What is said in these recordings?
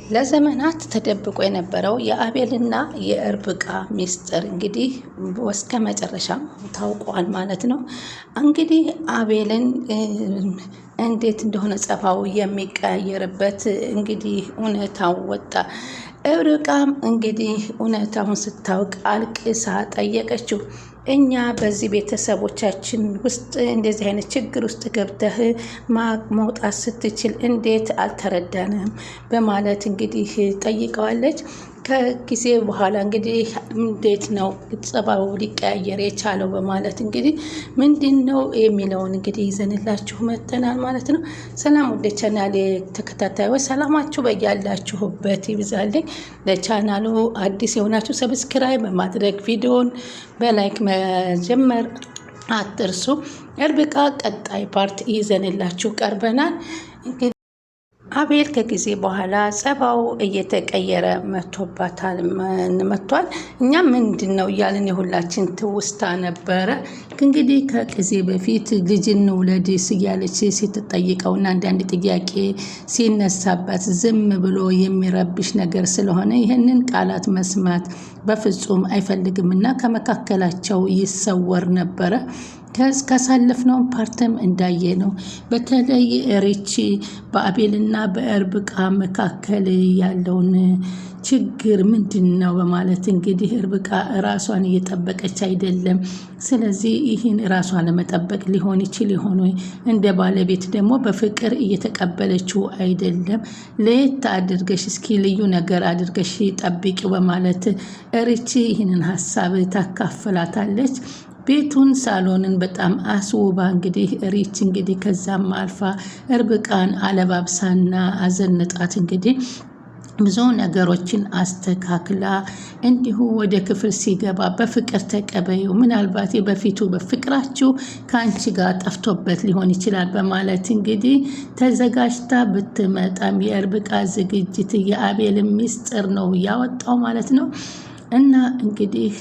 ለዘመናት ተደብቆ የነበረው የአቤልና የእርብቃ ሚስጥር እንግዲህ እስከ መጨረሻም ታውቋል ማለት ነው። እንግዲህ አቤልን እንዴት እንደሆነ ጸባው የሚቀያየርበት እንግዲህ እውነታው ወጣ። እርብቃም እንግዲህ እውነታውን ስታውቅ አልቅሳ ጠየቀችው። እኛ በዚህ ቤተሰቦቻችን ውስጥ እንደዚህ አይነት ችግር ውስጥ ገብተህ መውጣት ስትችል እንዴት አልተረዳንም? በማለት እንግዲህ ጠይቀዋለች። ከጊዜ በኋላ እንግዲህ እንዴት ነው ጸባዩ ሊቀያየር የቻለው በማለት እንግዲህ ምንድን ነው የሚለውን እንግዲህ ይዘንላችሁ መጥተናል ማለት ነው። ሰላም ወደ ቻናሌ ተከታታዮች ሰላማችሁ በያላችሁበት ይብዛልኝ። ለቻናሉ አዲስ የሆናችሁ ሰብስክራይብ በማድረግ ቪዲዮን በላይክ መጀመር አትርሱ። እርብቃ ቀጣይ ፓርት ይዘንላችሁ ቀርበናል። አቤል ከጊዜ በኋላ ጸባው እየተቀየረ መጥቷል። እኛም ምንድን ነው እያልን የሁላችን ትውስታ ነበረ። እንግዲህ ከጊዜ በፊት ልጅን ውለድስ እያለች ስትጠይቀውና አንዳንድ ጥያቄ ሲነሳበት ዝም ብሎ የሚረብሽ ነገር ስለሆነ ይህንን ቃላት መስማት በፍጹም አይፈልግምና ከመካከላቸው ይሰወር ነበረ። ካሳለፍነው ፓርትም እንዳየ ነው። በተለይ ሪች በአቤልና በእርብቃ መካከል ያለውን ችግር ምንድን ነው በማለት እንግዲህ እርብቃ ራሷን እየጠበቀች አይደለም። ስለዚህ ይህን ራሷን ለመጠበቅ ሊሆን ይችል ይሆን ወይ? እንደ ባለቤት ደግሞ በፍቅር እየተቀበለችው አይደለም። ለየት አድርገሽ እስኪ ልዩ ነገር አድርገሽ ጠብቂው በማለት ሪች ይህንን ሀሳብ ታካፍላታለች። ቤቱን ሳሎንን በጣም አስውባ እንግዲህ ሪች እንግዲህ ከዛም አልፋ እርብቃን አለባብሳና አዘንጣት እንግዲህ ብዙ ነገሮችን አስተካክላ እንዲሁ ወደ ክፍል ሲገባ በፍቅር ተቀበዩ፣ ምናልባት በፊቱ በፍቅራችሁ ከአንቺ ጋር ጠፍቶበት ሊሆን ይችላል በማለት እንግዲህ ተዘጋጅታ ብትመጣም የእርብቃ ዝግጅት የአቤል ሚስጥር ነው ያወጣው ማለት ነው። እና እንግዲህ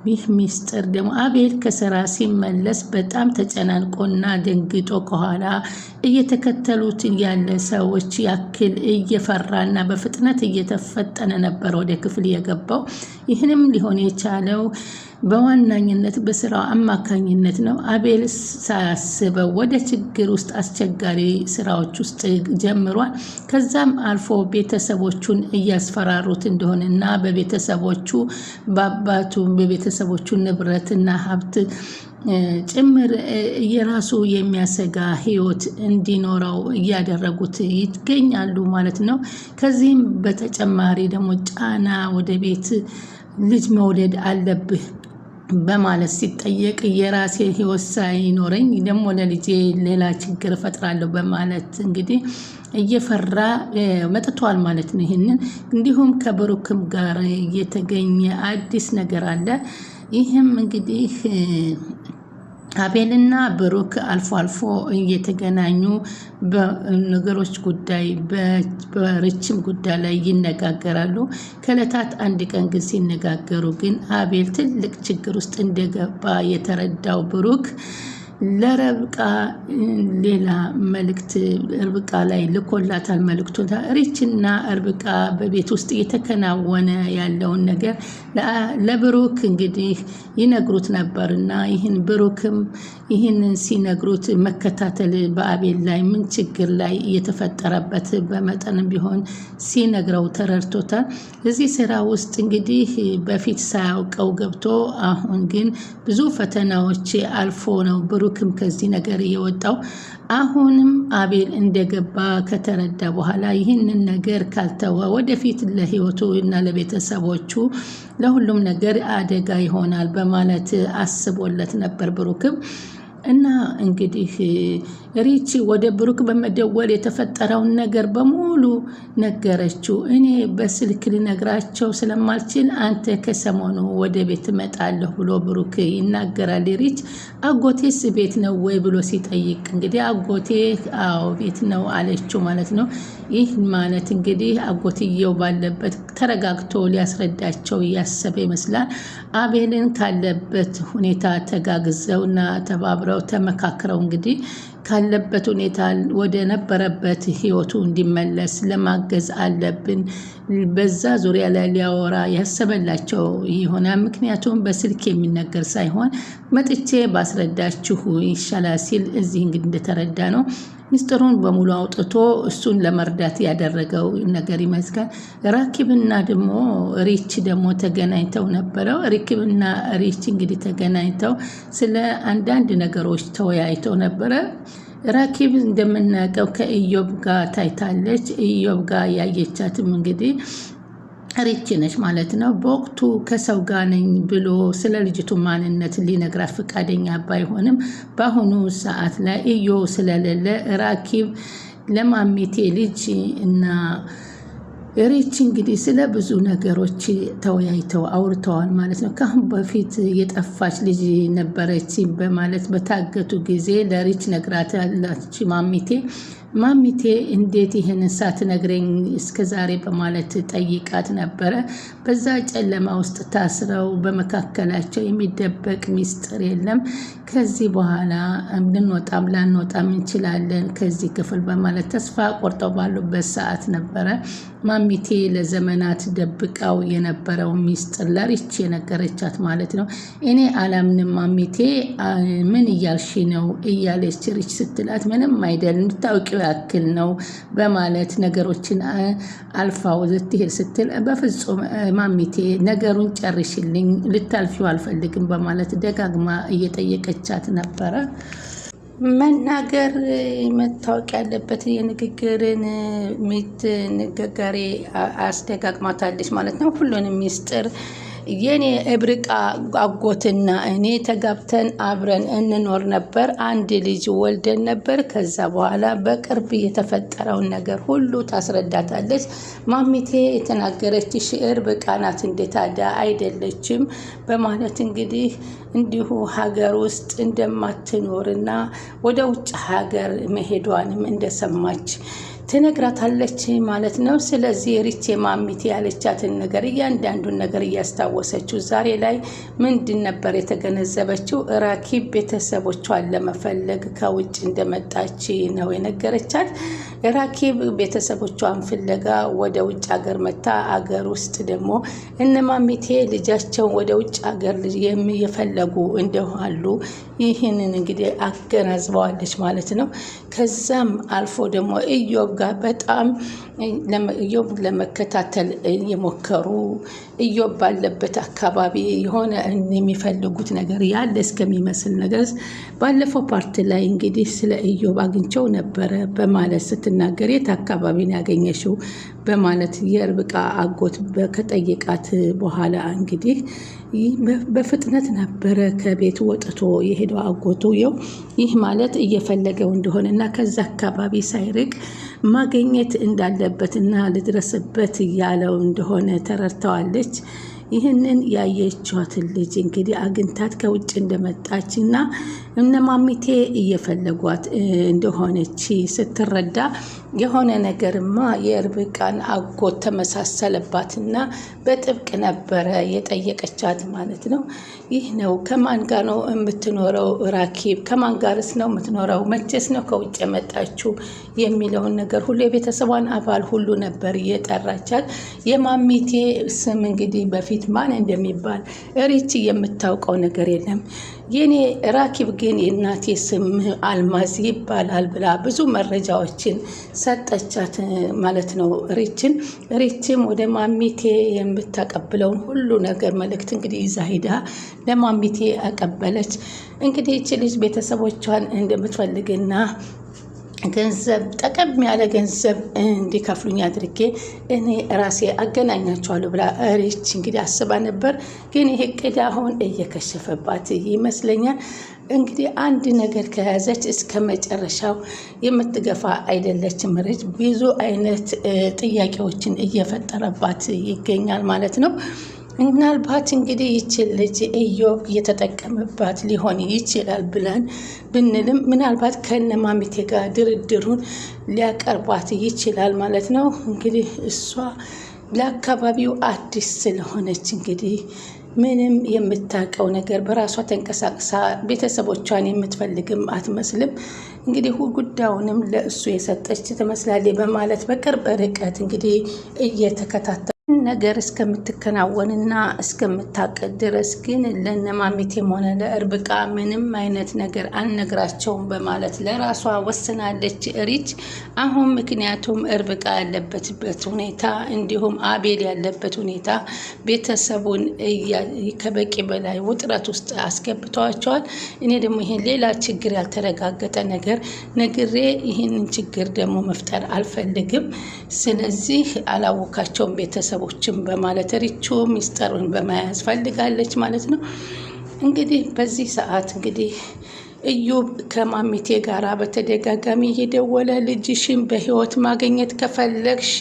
ይህ ሚስጥር ደግሞ አቤል ከስራ ሲመለስ በጣም ተጨናንቆና ደንግጦ ከኋላ እየተከተሉት ያለ ሰዎች ያክል እየፈራና በፍጥነት እየተፈጠነ ነበር ወደ ክፍል የገባው። ይህንም ሊሆን የቻለው በዋናኝነት በስራው አማካኝነት ነው። አቤል ሳያስበው ወደ ችግር ውስጥ አስቸጋሪ ስራዎች ውስጥ ጀምሯል። ከዛም አልፎ ቤተሰቦቹን እያስፈራሩት እንደሆነ እና በቤተሰቦቹ በአባቱ በቤተሰቦቹ ንብረትና ሀብት ጭምር የራሱ የሚያሰጋ ህይወት እንዲኖረው እያደረጉት ይገኛሉ ማለት ነው። ከዚህም በተጨማሪ ደግሞ ጫና ወደ ቤት ልጅ መውለድ አለብህ በማለት ሲጠየቅ የራሴ ህይወት ሳይኖረኝ ደግሞ ለልጄ ሌላ ችግር እፈጥራለሁ በማለት እንግዲህ እየፈራ መጥቷል ማለት ነው። ይህንን እንዲሁም ከብሩክም ጋር የተገኘ አዲስ ነገር አለ። ይህም እንግዲህ አቤልና ብሩክ አልፎ አልፎ እየተገናኙ በነገሮች ጉዳይ በርችም ጉዳይ ላይ ይነጋገራሉ። ከዕለታት አንድ ቀን ግን ሲነጋገሩ ግን አቤል ትልቅ ችግር ውስጥ እንደገባ የተረዳው ብሩክ ለርብቃ ሌላ መልእክት እርብቃ ላይ ልኮላታል። መልእክቱ ሪችና እርብቃ በቤት ውስጥ እየተከናወነ ያለውን ነገር ለብሩክ እንግዲህ ይነግሩት ነበርና ይህን ብሩክም ይህንን ሲነግሩት መከታተል በአቤል ላይ ምን ችግር ላይ እየተፈጠረበት በመጠንም ቢሆን ሲነግረው ተረድቶታል። እዚህ ስራ ውስጥ እንግዲህ በፊት ሳያውቀው ገብቶ አሁን ግን ብዙ ፈተናዎች አልፎ ነው ብሩክም ከዚህ ነገር የወጣው። አሁንም አቤል እንደገባ ከተረዳ በኋላ ይህንን ነገር ካልተወ ወደፊት ለህይወቱ እና ለቤተሰቦቹ ለሁሉም ነገር አደጋ ይሆናል በማለት አስቦለት ነበር ብሩክም። እና እንግዲህ ሪች ወደ ብሩክ በመደወል የተፈጠረውን ነገር በሙሉ ነገረችው። እኔ በስልክ ልነግራቸው ስለማልችል አንተ ከሰሞኑ ወደ ቤት እመጣለሁ ብሎ ብሩክ ይናገራል። ሪች አጎቴስ ቤት ነው ወይ ብሎ ሲጠይቅ እንግዲህ አጎቴ አዎ ቤት ነው አለችው ማለት ነው። ይህ ማለት እንግዲህ አጎትየው ባለበት ተረጋግቶ ሊያስረዳቸው እያሰበ ይመስላል። አቤልን ካለበት ሁኔታ ተጋግዘውና ተባብረው ተመካክረው እንግዲህ ካለበት ሁኔታ ወደ ነበረበት ህይወቱ እንዲመለስ ለማገዝ አለብን። በዛ ዙሪያ ላይ ሊያወራ ያሰበላቸው ይሆናል። ምክንያቱም በስልክ የሚነገር ሳይሆን መጥቼ ባስረዳችሁ ይሻላል ሲል እዚህ እንግዲህ እንደተረዳ ነው ሚስጥሩን በሙሉ አውጥቶ እሱን ለመርዳት ያደረገው ነገር ይመስላል። ራኪብና ደግሞ ሪች ደግሞ ተገናኝተው ነበረው። ራኪብና ሪች እንግዲህ ተገናኝተው ስለ አንዳንድ ነገሮች ተወያይተው ነበረ። ራኪብ እንደምናውቀው ከኢዮብ ጋር ታይታለች። ኢዮብ ጋር ያየቻትም እንግዲህ ሪች ነች ማለት ነው። በወቅቱ ከሰው ጋር ነኝ ብሎ ስለ ልጅቱ ማንነት ሊነግራት ፈቃደኛ ባይሆንም በአሁኑ ሰዓት ላይ ኢዮብ ስለሌለ ራኪብ ለማሚቴ ልጅ እና ሪች እንግዲህ ስለ ብዙ ነገሮች ተወያይተው አውርተዋል ማለት ነው። ካሁን በፊት የጠፋች ልጅ ነበረች በማለት በታገቱ ጊዜ ለሪች ነግራታለች ማሚቴ እንዴት ይህን ሳትነግረኝ እስከ ዛሬ በማለት ጠይቃት ነበረ። በዛ ጨለማ ውስጥ ታስረው በመካከላቸው የሚደበቅ ሚስጥር የለም። ከዚህ በኋላ ልንወጣም ላንወጣም እንችላለን ከዚህ ክፍል በማለት ተስፋ ቆርጠው ባሉበት ሰዓት ነበረ ማሚቴ ለዘመናት ደብቃው የነበረው ሚስጥር ለሪች የነገረቻት ማለት ነው። እኔ አላምንም ማሚቴ ምን እያልሽ ነው እያለች ሪች ስትላት ምንም አይደል እንድታውቂው ያክል ነው በማለት ነገሮችን አልፋው ልትሄድ ስትል በፍጹም ማሚቴ ነገሩን ጨርሽልኝ ልታልፊው አልፈልግም በማለት ደጋግማ እየጠየቀቻት ነበረ። መናገር መታወቅ ያለበት የንግግርን ንግግሬ አስደጋግማታለች ማለት ነው። ሁሉንም ሚስጥር የኔ እብርቃ አጎትና እኔ ተጋብተን አብረን እንኖር ነበር። አንድ ልጅ ወልደን ነበር። ከዛ በኋላ በቅርብ የተፈጠረውን ነገር ሁሉ ታስረዳታለች። ማሚቴ የተናገረች እርብቃ ናት እንደ ታዲያ አይደለችም በማለት እንግዲህ እንዲሁ ሀገር ውስጥ እንደማትኖርና ወደ ውጭ ሀገር መሄዷንም እንደሰማች ትነግራታለች ማለት ነው። ስለዚህ ሪች ማሚቴ ያለቻትን ነገር እያንዳንዱን ነገር እያስታወሰችው ዛሬ ላይ ምንድን ነበር የተገነዘበችው? ራኪብ ቤተሰቦቿን ለመፈለግ ከውጭ እንደመጣች ነው የነገረቻት። ራኪብ ቤተሰቦቿን ፍለጋ ወደ ውጭ ሀገር መታ አገር ውስጥ ደግሞ እነ ማሚቴ ልጃቸውን ወደ ውጭ ሀገር የፈለጉ እንደሆኑ ይህንን እንግዲህ አገናዝበዋለች ማለት ነው። ከዛም አልፎ ደግሞ ኢዮብ ጋር በጣም ኢዮብ ለመከታተል የሞከሩ ኢዮብ ባለበት አካባቢ የሆነ የሚፈልጉት ነገር ያለ እስከሚመስል ነገር ባለፈው ፓርት ላይ እንግዲህ ስለ ኢዮብ አግኝቸው ነበረ በማለት ስትናገር የት አካባቢን ያገኘሽው በማለት የርብቃ አጎት ከጠየቃት በኋላ እንግዲህ በፍጥነት ነበረ ከቤት ወጥቶ የሄደው አጎቱ። ይህ ማለት እየፈለገው እንደሆነና ከዛ አካባቢ ሳይርቅ ማግኘት እንዳለበትና ልድረስበት ያለው እንደሆነ ተረድተዋለች። ይህንን ያየቻትን ልጅ እንግዲህ አግኝታት ከውጭ እንደመጣችና እነ ማሚቴ እየፈለጓት እንደሆነች ስትረዳ የሆነ ነገርማ የርብቃን አጎት ተመሳሰለባትና በጥብቅ ነበረ የጠየቀቻት ማለት ነው። ይህ ነው ከማን ጋር ነው የምትኖረው ራኪብ? ከማን ጋርስ ነው የምትኖረው? መቼስ ነው ከውጭ የመጣችው? የሚለውን ነገር ሁሉ የቤተሰቧን አባል ሁሉ ነበር የጠራቻት። የማሚቴ ስም እንግዲህ በፊት ማን እንደሚባል ሪች የምታውቀው ነገር የለም። የኔ ራኪብ ግን የእናቴ ስም አልማዝ ይባላል ብላ ብዙ መረጃዎችን ሰጠቻት ማለት ነው ሪችም ወደ ማሚቴ የምታቀብለውን ሁሉ ነገር መልእክት እንግዲህ ይዛ ሄዳ ለማሚቴ አቀበለች። እንግዲህ ይቺ ልጅ ቤተሰቦቿን እንደምትፈልግና ገንዘብ ጠቀም ያለ ገንዘብ እንዲከፍሉኝ አድርጌ እኔ ራሴ አገናኛቸዋለሁ ብላ ሪች እንግዲህ አስባ ነበር። ግን ይሄ እቅድ አሁን እየከሸፈባት ይመስለኛል። እንግዲህ አንድ ነገር ከያዘች እስከ መጨረሻው የምትገፋ አይደለችም። ሪች ብዙ አይነት ጥያቄዎችን እየፈጠረባት ይገኛል ማለት ነው። ምናልባት እንግዲህ ይችል ልጅ ኢዮብ እየተጠቀመባት ሊሆን ይችላል ብለን ብንልም ምናልባት ከነ ማሚቴ ጋር ድርድሩን ሊያቀርባት ይችላል ማለት ነው። እንግዲህ እሷ ለአካባቢው አዲስ ስለሆነች እንግዲህ ምንም የምታውቀው ነገር በራሷ ተንቀሳቅሳ ቤተሰቦቿን የምትፈልግም አትመስልም። እንግዲህ ጉዳዩንም ለእሱ የሰጠች ትመስላለች በማለት በቅርብ ርቀት እንግዲህ እየተከታተሉ ነገር እስከምትከናወንና እስከምታቀድ ድረስ ግን ለነማሚቴም ሆነ ለእርብቃ ምንም አይነት ነገር አልነግራቸውም በማለት ለራሷ ወስናለች ሪች። አሁን ምክንያቱም እርብቃ ያለበትበት ሁኔታ እንዲሁም አቤል ያለበት ሁኔታ ቤተሰቡን ከበቂ በላይ ውጥረት ውስጥ አስገብተዋቸዋል። እኔ ደግሞ ይሄን ሌላ ችግር ያልተረጋገጠ ነገር ነግሬ ይህንን ችግር ደግሞ መፍጠር አልፈልግም። ስለዚህ አላወካቸውም ቤተሰቦችን በማለት ሪቹ ሚስጥሩን በመያዝ ፈልጋለች ማለት ነው። እንግዲህ በዚህ ሰዓት እንግዲህ እዩብ ከማሚቴ ጋራ በተደጋጋሚ እየደወለ ልጅሽን በህይወት ማግኘት ከፈለግሽ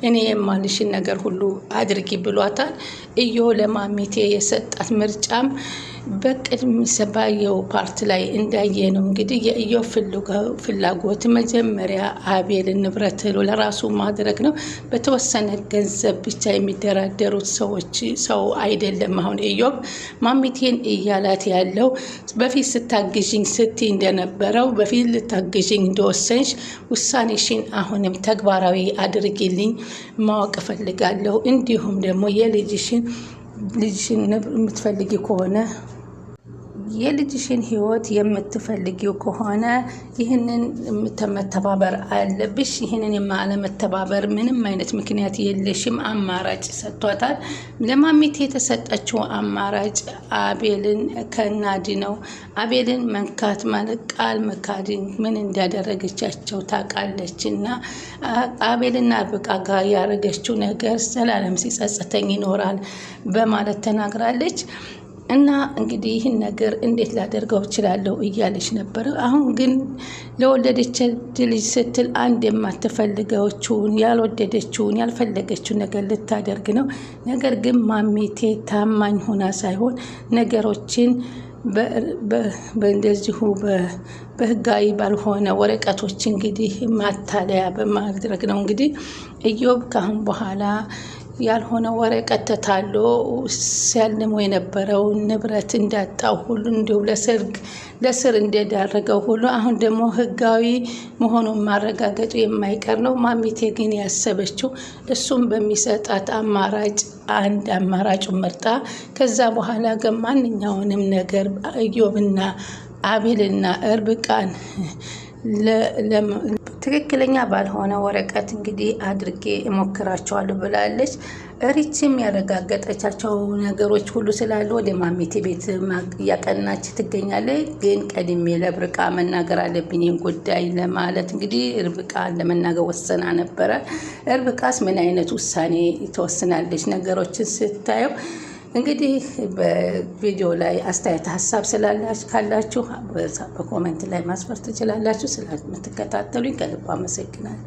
እኔ የማልሽን ነገር ሁሉ አድርጊ ብሏታል። እዩ ለማሚቴ የሰጣት ምርጫም በቅድም ሰባየው ፓርት ላይ እንዳየ ነው። እንግዲህ የእዮ ፍላጎት መጀመሪያ አቤልን ንብረት ለራሱ ማድረግ ነው። በተወሰነ ገንዘብ ብቻ የሚደራደሩት ሰው አይደለም። አሁን እዮብ ማሚቴን እያላት ያለው በፊት ስታግዥኝ ስትይ እንደነበረው በፊት ልታግዥኝ እንደወሰንሽ ውሳኔሽን አሁንም ተግባራዊ አድርጊልኝ ማወቅ እፈልጋለሁ። እንዲሁም ደግሞ የልጅሽን የምትፈልጊ ከሆነ የልጅሽን ህይወት የምትፈልጊው ከሆነ ይህንን መተባበር አለብሽ። ይህንን የማለመተባበር ምንም አይነት ምክንያት የለሽም አማራጭ ሰጥቷታል። ለማሚቴ የተሰጠችው አማራጭ አቤልን ከናዲ ነው። አቤልን መንካት ማለት ቃል መካድን ምን እንዳደረገቻቸው ታውቃለች። እና አቤልና እርብቃ ጋር ያደረገችው ነገር ዘላለም ሲጸጽተኝ ይኖራል በማለት ተናግራለች። እና እንግዲህ ይህን ነገር እንዴት ላደርገው እችላለሁ እያለች ነበር። አሁን ግን ለወለደች ልጅ ስትል አንድ የማትፈልገችውን ያልወደደችውን ያልፈለገችውን ነገር ልታደርግ ነው። ነገር ግን ማሚቴ ታማኝ ሆና ሳይሆን ነገሮችን እንደዚሁ በህጋዊ ባልሆነ ወረቀቶች እንግዲህ ማታለያ በማድረግ ነው። እንግዲህ እዮብ ካሁን በኋላ ያልሆነ ወረቀት ተታሎ ሲያልሞ የነበረውን ንብረት እንዳጣው ሁሉ እንዲሁ ለስር እንደዳረገው ሁሉ አሁን ደግሞ ህጋዊ መሆኑን ማረጋገጡ የማይቀር ነው። ማሚቴ ግን ያሰበችው እሱም በሚሰጣት አማራጭ አንድ አማራጩን መርጣ ከዛ በኋላ ግን ማንኛውንም ነገር እዮብና አቤልና እርብቃን ትክክለኛ ባልሆነ ወረቀት እንግዲህ አድርጌ እሞክራቸዋለሁ ብላለች። ሪችም ያረጋገጠቻቸው ነገሮች ሁሉ ስላሉ ወደ ማሚቴ ቤት እያቀናች ትገኛለች። ግን ቀድሜ ለርብቃ መናገር አለብኝ ጉዳይ ለማለት እንግዲህ ርብቃ ለመናገር ወሰና ነበረ። ርብቃስ ምን አይነት ውሳኔ ትወስናለች? ነገሮችን ስታየው እንግዲህ በቪዲዮ ላይ አስተያየት ሀሳብ ካላችሁ በኮሜንት ላይ ማስፈር ትችላላችሁ። ስለምትከታተሉኝ ከልብ አመሰግናለሁ።